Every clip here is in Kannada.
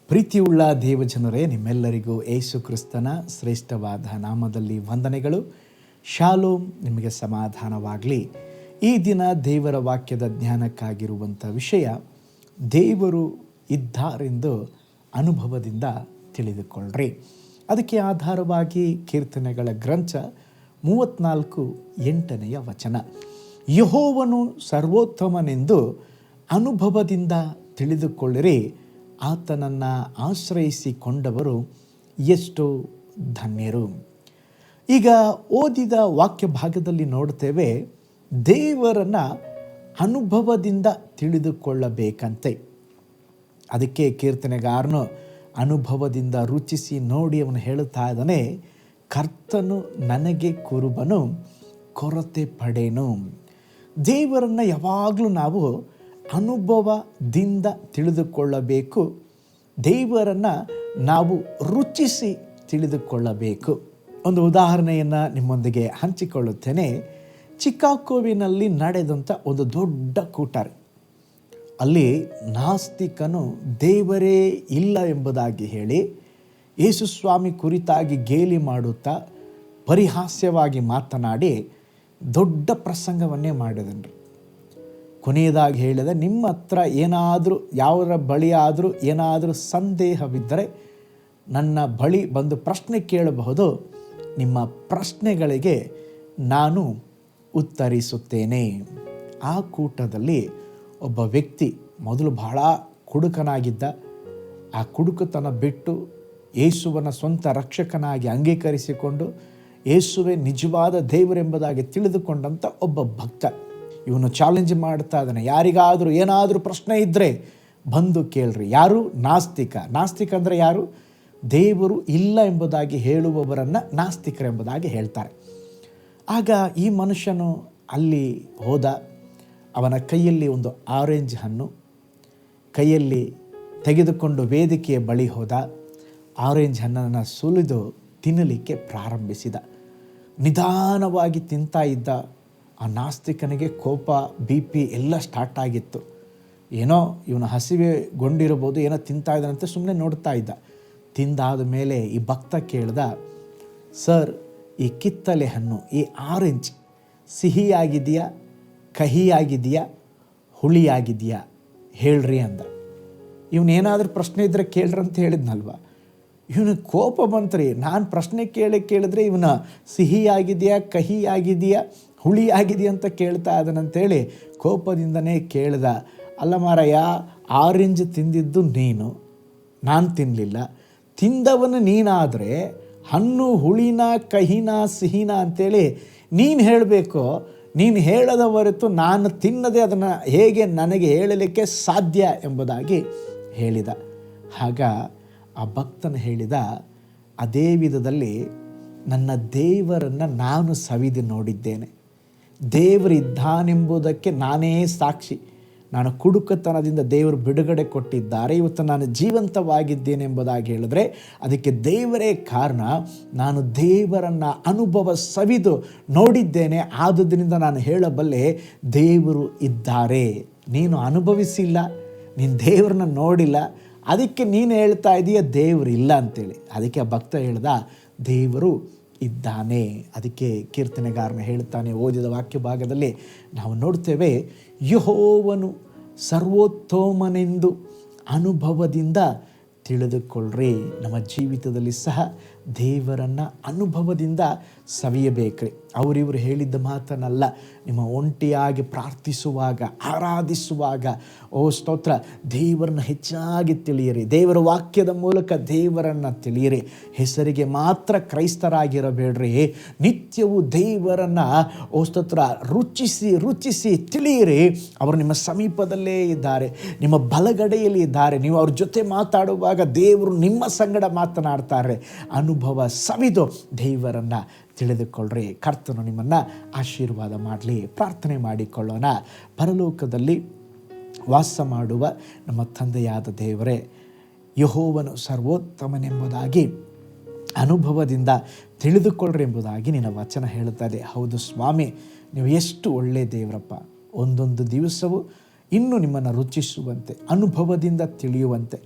ಪ್ರೀತಿಯುಳ್ಳ ದೇವಜನರೇ, ನಿಮ್ಮೆಲ್ಲರಿಗೂ ಯೇಸು ಕ್ರಿಸ್ತನ ಶ್ರೇಷ್ಠವಾದ ನಾಮದಲ್ಲಿ ವಂದನೆಗಳು. ಶಾಲೋಮ್, ನಿಮಗೆ ಸಮಾಧಾನವಾಗಲಿ. ಈ ದಿನ ದೇವರ ವಾಕ್ಯದ ಜ್ಞಾನಕ್ಕಾಗಿರುವಂಥ ವಿಷಯ, ದೇವರು ಇದ್ದಾರೆಂದು ಅನುಭವದಿಂದ ತಿಳಿದುಕೊಳ್ಳ್ರಿ. ಅದಕ್ಕೆ ಆಧಾರವಾಗಿ ಕೀರ್ತನೆಗಳ ಗ್ರಂಥ 34:8 ವಚನ, ಯೆಹೋವನು ಸರ್ವೋತ್ತಮನೆಂದು ಅನುಭವದಿಂದ ತಿಳಿದುಕೊಳ್ಳಿರಿ, ಆತನನ್ನು ಆಶ್ರಯಿಸಿಕೊಂಡವರು ಎಷ್ಟು ಧನ್ಯರು. ಈಗ ಓದಿದ ವಾಕ್ಯ ಭಾಗದಲ್ಲಿ ನೋಡ್ತೇವೆ, ದೇವರನ್ನು ಅನುಭವದಿಂದ ತಿಳಿದುಕೊಳ್ಳಬೇಕಂತೆ. ಅದಕ್ಕೆ ಕೀರ್ತನೆಗಾರನು ಅನುಭವದಿಂದ ರುಚಿಸಿ ನೋಡಿ ಅವನು ಹೇಳುತ್ತಾ ಇದ್ದಾನೆ, ಕರ್ತನು ನನಗೆ ಕುರುಬನು, ಕೊರತೆ ಪಡೇನು. ದೇವರನ್ನು ಯಾವಾಗಲೂ ನಾವು ಅನುಭವದಿಂದ ತಿಳಿದುಕೊಳ್ಳಬೇಕು. ದೇವರನ್ನು ನಾವು ರುಚಿಸಿ ತಿಳಿದುಕೊಳ್ಳಬೇಕು. ಒಂದು ಉದಾಹರಣೆಯನ್ನು ನಿಮ್ಮೊಂದಿಗೆ ಹಂಚಿಕೊಳ್ಳುತ್ತೇನೆ. ಚಿಕಾಗೋವಿನಲ್ಲಿ ನಡೆದಂಥ ಒಂದು ದೊಡ್ಡ ಕೂಟ. ಅಲ್ಲಿ ನಾಸ್ತಿಕನು ದೇವರೇ ಇಲ್ಲ ಎಂಬುದಾಗಿ ಹೇಳಿ ಯೇಸುಸ್ವಾಮಿ ಕುರಿತಾಗಿ ಗೇಲಿ ಮಾಡುತ್ತಾ ಪರಿಹಾಸ್ಯವಾಗಿ ಮಾತನಾಡಿ ದೊಡ್ಡ ಪ್ರಸಂಗವನ್ನೇ ಮಾಡಿದನ್ರಿ. ಕೊನೆಯದಾಗಿ ಹೇಳಿದ, ನಿಮ್ಮ ಹತ್ರ ಏನಾದರೂ ಯಾವರ ಬಳಿಯಾದರೂ ಏನಾದರೂ ಸಂದೇಹವಿದ್ದರೆ ನನ್ನ ಬಳಿ ಬಂದು ಪ್ರಶ್ನೆ ಕೇಳಬಹುದು, ನಿಮ್ಮ ಪ್ರಶ್ನೆಗಳಿಗೆ ನಾನು ಉತ್ತರಿಸುತ್ತೇನೆ. ಆ ಕೂಟದಲ್ಲಿ ಒಬ್ಬ ವ್ಯಕ್ತಿ ಮೊದಲು ಬಹಳ ಕುಡುಕನಾಗಿದ್ದ. ಆ ಕುಡುಕತನ ಬಿಟ್ಟು ಯೇಸುವನ ಸ್ವಂತ ರಕ್ಷಕನಾಗಿ ಅಂಗೀಕರಿಸಿಕೊಂಡು ಯೇಸುವೇ ನಿಜವಾದ ದೇವರೆಂಬುದಾಗಿ ತಿಳಿದುಕೊಂಡಂಥ ಒಬ್ಬ ಭಕ್ತ. ಇವನು ಚಾಲೆಂಜ್ ಮಾಡ್ತಾ ಇದ್ದಾನೆ, ಯಾರಿಗಾದರೂ ಏನಾದರೂ ಪ್ರಶ್ನೆ ಇದ್ದರೆ ಬಂದು ಕೇಳ್ರಿ. ಯಾರು? ನಾಸ್ತಿಕ. ನಾಸ್ತಿಕ ಅಂದರೆ ಯಾರು? ದೇವರು ಇಲ್ಲ ಎಂಬುದಾಗಿ ಹೇಳುವವರನ್ನು ನಾಸ್ತಿಕರೆಂಬುದಾಗಿ ಹೇಳ್ತಾರೆ. ಆಗ ಈ ಮನುಷ್ಯನು ಅಲ್ಲಿ ಹೋದ. ಅವನ ಕೈಯಲ್ಲಿ ಒಂದು ಆರೆಂಜ್ ಹಣ್ಣು ಕೈಯಲ್ಲಿ ತೆಗೆದುಕೊಂಡು ವೇದಿಕೆಯ ಬಳಿ ಹೋದ. ಆರೆಂಜ್ ಹಣ್ಣನ್ನು ಸುಲಿದು ತಿನ್ನಲಿಕ್ಕೆ ಪ್ರಾರಂಭಿಸಿದ. ನಿಧಾನವಾಗಿ ತಿಂತಾ ಇದ್ದ ಆ ನಾಸ್ತಿಕನಿಗೆ ಕೋಪ, BP ಎಲ್ಲ ಸ್ಟಾರ್ಟ್ ಆಗಿತ್ತು. ಏನೋ ಇವನು ಹಸಿವೆಗೊಂಡಿರ್ಬೋದು, ಏನೋ ತಿಂತಾ ಇದ್ದಾನಂತೆ ಸುಮ್ಮನೆ ನೋಡ್ತಾ ಇದ್ದ. ತಿಂದಾದ ಮೇಲೆ ಈ ಭಕ್ತ ಕೇಳ್ದ, ಸರ್, ಈ ಕಿತ್ತಲೆ ಹಣ್ಣು, ಈ ಆರೆಂಜ್ ಸಿಹಿಯಾಗಿದೆಯಾ, ಕಹಿಯಾಗಿದೆಯಾ, ಹುಳಿಯಾಗಿದೆಯಾ ಹೇಳ್ರಿ ಅಂದ. ಇವನೇನಾದರೂ ಪ್ರಶ್ನೆ ಇದ್ದರೆ ಕೇಳ್ರಿ ಅಂತ ಹೇಳಿದ್ನಲ್ವ. ಇವನಿಗೆ ಕೋಪ ಬಂತ್ರಿ. ನಾನು ಪ್ರಶ್ನೆ ಕೇಳಿದ್ರೆ ಇವನ ಸಿಹಿಯಾಗಿದೆಯಾ, ಕಹಿಯಾಗಿದೆಯಾ, ಹುಳಿಯಾಗಿದೆಯಾ ಅಂತ ಕೇಳ್ತಾ ಇದ್ದಾನಂತೇಳಿ ಕೋಪದಿಂದನೇ ಕೇಳ್ದ. ಅಲ್ಲ ಮಾರಯ್ಯ, ಆರೆಂಜ್ ತಿಂದಿದ್ದು ನೀನು, ನಾನು ತಿನ್ನಲಿಲ್ಲ. ತಿಂದವನು ನೀನಾದರೆ ಹಣ್ಣು ಹುಳಿನ, ಕಹಿನ, ಸಿಹಿನ ಅಂತೇಳಿ ನೀನು ಹೇಳಬೇಕು. ನೀನು ಹೇಳದ ಹೊರತು ನಾನು ತಿನ್ನದೆ ಅದನ್ನು ಹೇಗೆ ನನಗೆ ಹೇಳಲಿಕ್ಕೆ ಸಾಧ್ಯ ಎಂಬುದಾಗಿ ಹೇಳಿದ. ಆಗ ಆ ಭಕ್ತನು ಹೇಳಿದ, ಅದೇ ವಿಧದಲ್ಲಿ ನನ್ನ ದೇವರನ್ನು ನಾನು ಸವಿದು ನೋಡಿದ್ದೇನೆ. ದೇವರಿದ್ದಾನೆಂಬುದಕ್ಕೆ ನಾನೇ ಸಾಕ್ಷಿ. ನಾನು ಕುಡುಕತನದಿಂದ ದೇವರು ಬಿಡುಗಡೆ ಕೊಟ್ಟಿದ್ದಾರೆ. ಇವತ್ತು ನಾನು ಜೀವಂತವಾಗಿದ್ದೇನೆ ಎಂಬುದಾಗಿ ಹೇಳಿದ್ರೆ ಅದಕ್ಕೆ ದೇವರೇ ಕಾರಣ. ನಾನು ದೇವರನ್ನು ಅನುಭವ ಸವಿದು ನೋಡಿದ್ದೇನೆ. ಆದುದರಿಂದ ನಾನು ಹೇಳಬಲ್ಲೆ, ದೇವರು ಇದ್ದಾರೆ. ನೀನು ಅನುಭವಿಸಿಲ್ಲ, ನೀನು ದೇವರನ್ನ ನೋಡಿಲ್ಲ, ಅದಕ್ಕೆ ನೀನು ಹೇಳ್ತಾ ಇದೀಯ ದೇವರು ಇಲ್ಲ ಅಂತೇಳಿ. ಅದಕ್ಕೆ ಆ ಭಕ್ತ ಹೇಳ್ದ, ದೇವರು ಇದ್ದಾನೆ. ಅದಕ್ಕೆ ಕೀರ್ತನೆಗಾರನ ಹೇಳ್ತಾನೆ. ಓದಿದ ವಾಕ್ಯ ಭಾಗದಲ್ಲಿ ನಾವು ನೋಡ್ತೇವೆ, ಯೆಹೋವನು ಸರ್ವೋತ್ತಮನೆಂದು ಅನುಭವದಿಂದ ತಿಳಿದುಕೊಳ್ಳ್ರಿ. ನಮ್ಮ ಜೀವಿತದಲ್ಲಿ ಸಹ ದೇವರನ್ನು ಅನುಭವದಿಂದ ಸವಿಯಬೇಕ್ರಿ. ಅವರಿವರು ಹೇಳಿದ್ದ ಮಾತನ್ನಲ್ಲ. ನಿಮ್ಮ ಒಂಟಿಯಾಗಿ ಪ್ರಾರ್ಥಿಸುವಾಗ, ಆರಾಧಿಸುವಾಗ, ಓ ಸ್ತೋತ್ರ, ದೇವರನ್ನು ಹೆಚ್ಚಾಗಿ ತಿಳಿಯಿರಿ. ದೇವರ ವಾಕ್ಯದ ಮೂಲಕ ದೇವರನ್ನು ತಿಳಿಯಿರಿ. ಹೆಸರಿಗೆ ಮಾತ್ರ ಕ್ರೈಸ್ತರಾಗಿರಬೇಡ್ರಿ. ನಿತ್ಯವೂ ದೇವರನ್ನು, ಓ ಸ್ತೋತ್ರ, ರುಚಿಸಿ ತಿಳಿಯಿರಿ. ಅವರು ನಿಮ್ಮ ಸಮೀಪದಲ್ಲೇ ಇದ್ದಾರೆ, ನಿಮ್ಮ ಬಲಗಡೆಯಲ್ಲಿ ಇದ್ದಾರೆ. ನೀವು ಅವ್ರ ಜೊತೆ ಮಾತಾಡುವಾಗ ದೇವರು ನಿಮ್ಮ ಸಂಗಡ ಮಾತನಾಡ್ತಾರೆ. ಅನುಭವ ಸವಿದು ದೇವರನ್ನು ತಿಳಿದುಕೊಳ್ಳ್ರಿ. ಕರ್ತನು ನಿಮ್ಮನ್ನು ಆಶೀರ್ವಾದ ಮಾಡಲಿ. ಪ್ರಾರ್ಥನೆ ಮಾಡಿಕೊಳ್ಳೋಣ. ಪರಲೋಕದಲ್ಲಿ ವಾಸ ಮಾಡುವ ನಮ್ಮ ತಂದೆಯಾದ ದೇವರೇ, ಯೆಹೋವನು ಸರ್ವೋತ್ತಮನೆಂಬುದಾಗಿ ಅನುಭವದಿಂದ ತಿಳಿದುಕೊಳ್ಳ್ರಿ ಎಂಬುದಾಗಿ ನಿನ್ನ ವಚನ ಹೇಳುತ್ತದೆ. ಹೌದು ಸ್ವಾಮಿ, ನೀವು ಎಷ್ಟು ಒಳ್ಳೆಯ ದೇವರಪ್ಪ. ಒಂದೊಂದು ದಿವಸವೂ ಇನ್ನೂ ನಿಮ್ಮನ್ನು ರುಚಿಸುವಂತೆ, ಅನುಭವದಿಂದ ತಿಳಿಯುವಂತೆ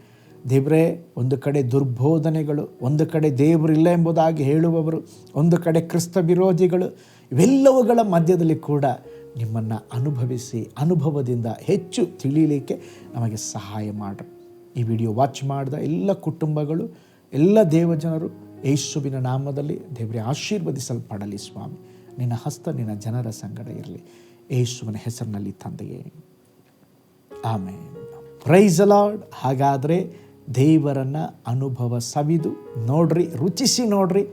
ದೇವರೇ, ಒಂದು ಕಡೆ ದುರ್ಬೋಧನೆಗಳು, ಒಂದು ಕಡೆ ದೇವರಿಲ್ಲ ಎಂಬುದಾಗಿ ಹೇಳುವವರು, ಒಂದು ಕಡೆ ಕ್ರಿಸ್ತ ವಿರೋಧಿಗಳು, ಇವೆಲ್ಲವುಗಳ ಮಧ್ಯದಲ್ಲಿ ಕೂಡ ನಿಮ್ಮನ್ನು ಅನುಭವಿಸಿ ಅನುಭವದಿಂದ ಹೆಚ್ಚು ತಿಳಿಯಲಿಕ್ಕೆ ನಮಗೆ ಸಹಾಯ ಮಾಡಿರಿ. ಈ ವಿಡಿಯೋ ವಾಚ್ ಮಾಡಿದ ಎಲ್ಲ ಕುಟುಂಬಗಳು, ಎಲ್ಲ ದೇವಜನರು ಯೇಸುವಿನ ನಾಮದಲ್ಲಿ ದೇವರೇ ಆಶೀರ್ವದಿಸಲ್ಪಡಲಿ ಸ್ವಾಮಿ. ನಿನ್ನ ಹಸ್ತ ನಿನ್ನ ಜನರ ಸಂಗಡ ಇರಲಿ, ಯೇಸುವಿನ ಹೆಸರಿನಲ್ಲಿ ತಂದೆಯೇ, ಆಮೇನ್. Price the lord. ಹಾಗಾದರೆ ದೇವರನ್ನು ಅನುಭವ ಸವಿದು ನೋಡ್ರಿ, ರುಚಿಸಿ ನೋಡ್ರಿ.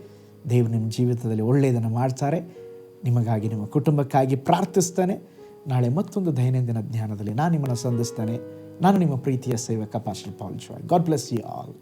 ದೇವರು ನಿಮ್ಮ ಜೀವಿತದಲ್ಲಿ ಒಳ್ಳೆಯದನ್ನು ಮಾಡ್ತಾರೆ. ನಿಮಗಾಗಿ, ನಿಮ್ಮ ಕುಟುಂಬಕ್ಕಾಗಿ ಪ್ರಾರ್ಥಿಸ್ತಾನೆ. ನಾಳೆ ಮತ್ತೊಂದು ದೈನಂದಿನ ಜ್ಞಾನದಲ್ಲಿ ನಾನು ನಿಮ್ಮನ್ನು ಸಂಧಿಸ್ತೇನೆ. ನಾನು ನಿಮ್ಮ ಪ್ರೀತಿಯ ಸೇವಕ pastor Paul Joy. God bless you all.